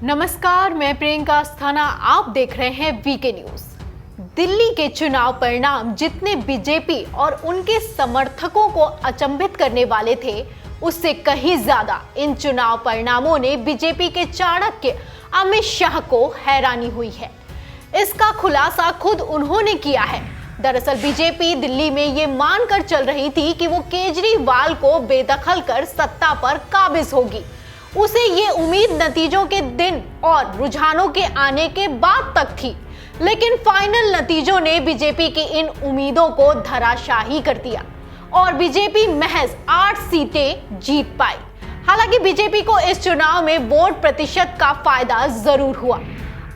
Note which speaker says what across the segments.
Speaker 1: नमस्कार, मैं प्रियंका अस्थाना। आप देख रहे हैं वीके न्यूज। दिल्ली के चुनाव परिणाम जितने बीजेपी और उनके समर्थकों को अचंभित करने वाले थे, उससे कहीं ज्यादा इन चुनाव परिणामों ने बीजेपी के चाणक्य अमित शाह को हैरानी हुई है। इसका खुलासा खुद उन्होंने किया है। दरअसल बीजेपी दिल्ली में ये मानकर चल रही थी कि वो केजरीवाल को बेदखल कर सत्ता पर काबिज होगी। उसे ये उम्मीद नतीजों के दिन और रुझानों के आने के बाद तक थी, लेकिन फाइनल नतीजों ने बीजेपी की इन उम्मीदों को धराशाही कर दिया और बीजेपी महज 8 सीटें जीत पाई। हालांकि बीजेपी को इस चुनाव में वोट प्रतिशत का फायदा जरूर हुआ।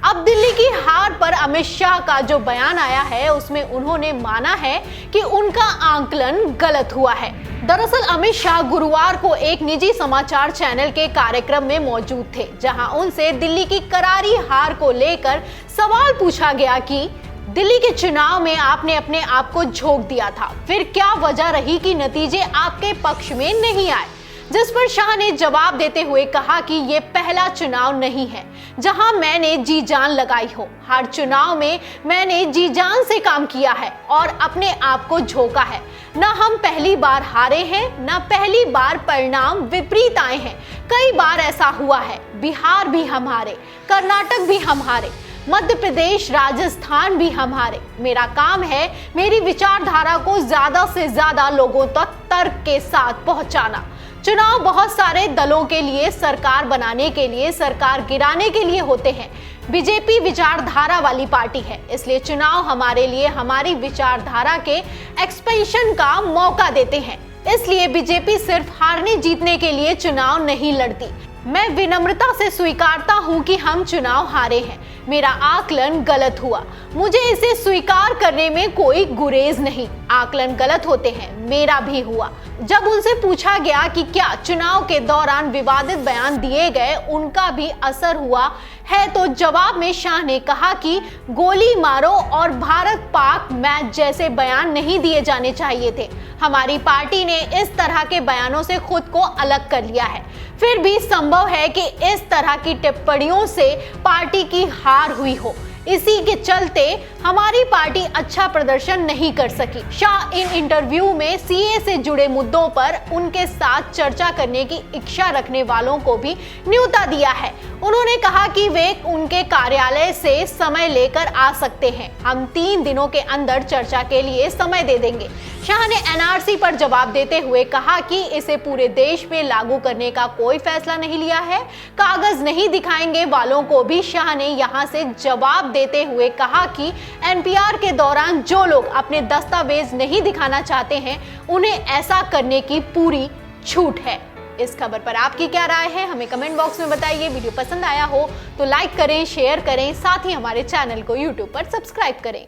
Speaker 1: अब दिल्ली की हार पर अमित शाह का जो बयान आया है, उसमें उन्होंने माना है कि उनका आंकलन गलत हुआ है। दरअसल अमित शाह गुरुवार को एक निजी समाचार चैनल के कार्यक्रम में मौजूद थे, जहां उनसे दिल्ली की करारी हार को लेकर सवाल पूछा गया कि दिल्ली के चुनाव में आपने अपने आप को झोंक दिया था, फिर क्या वजह रही कि नतीजे आपके पक्ष में नहीं आए। जिस पर शाह ने जवाब देते हुए कहा कि ये पहला चुनाव नहीं है जहां मैंने जी जान लगाई हो। हर चुनाव में मैंने जी जान से काम किया है और अपने आप को झोंका है। न हम पहली बार हारे हैं, न पहली बार परिणाम विपरीत आए हैं। कई बार ऐसा हुआ है। बिहार भी हम हारे, कर्नाटक भी हम हारे, मध्य प्रदेश, राजस्थान भी हम हारे। मेरा काम है मेरी विचारधारा को ज्यादा से ज्यादा लोगों तक तर्क के साथ पहुंचाना। चुनाव बहुत सारे दलों के लिए, सरकार बनाने के लिए, सरकार गिराने के लिए होते हैं। बीजेपी विचारधारा वाली पार्टी है, इसलिए चुनाव हमारे लिए हमारी विचारधारा के एक्सपेंशन का मौका देते हैं। इसलिए बीजेपी सिर्फ हारने जीतने के लिए चुनाव नहीं लड़ती। मैं विनम्रता से स्वीकारता हूं कि हम चुनाव हारे हैं। मेरा आकलन गलत हुआ, मुझे इसे स्वीकार करने में कोई गुरेज नहीं। आकलन गलत होते हैं, मेरा भी हुआ। जब उनसे पूछा गया कि क्या चुनाव के दौरान विवादित बयान दिए गए, उनका भी असर हुआ है, तो जवाब में शाह ने कहा कि गोली मारो और भारत पाक मैच जैसे बयान नहीं दिए जाने चाहिए थे। हमारी पार्टी ने इस तरह के बयानों से खुद को अलग कर लिया है। फिर भी संभव है कि इस तरह की टिप्पणियों से पार्टी की हार हुई हो। इसी के चलते हमारी पार्टी अच्छा प्रदर्शन नहीं कर सकी। शाह इन इंटरव्यू में सीए से जुड़े मुद्दों पर उनके साथ चर्चा करने की इच्छा रखने वालों को भी न्योता दिया है। उन्होंने कहा कि वे उनके कार्यालय से समय लेकर आ सकते हैं। हम 3 दिनों के अंदर चर्चा के लिए समय दे देंगे। शाह ने एनआरसी पर जवाब देते हुए कहा कि इसे पूरे देश में लागू करने का कोई फैसला नहीं लिया है। कागज नहीं दिखाएंगे वालों को भी शाह ने यहां से जवाब देते हुए कहा कि एनपीआर के दौरान जो लोग अपने दस्तावेज नहीं दिखाना चाहते हैं, उन्हें ऐसा करने की पूरी छूट है। इस खबर पर आपकी क्या राय है, हमें कमेंट बॉक्स में बताइए। वीडियो पसंद आया हो तो लाइक करें, शेयर करें, साथ ही हमारे चैनल को यूट्यूब पर सब्सक्राइब करें।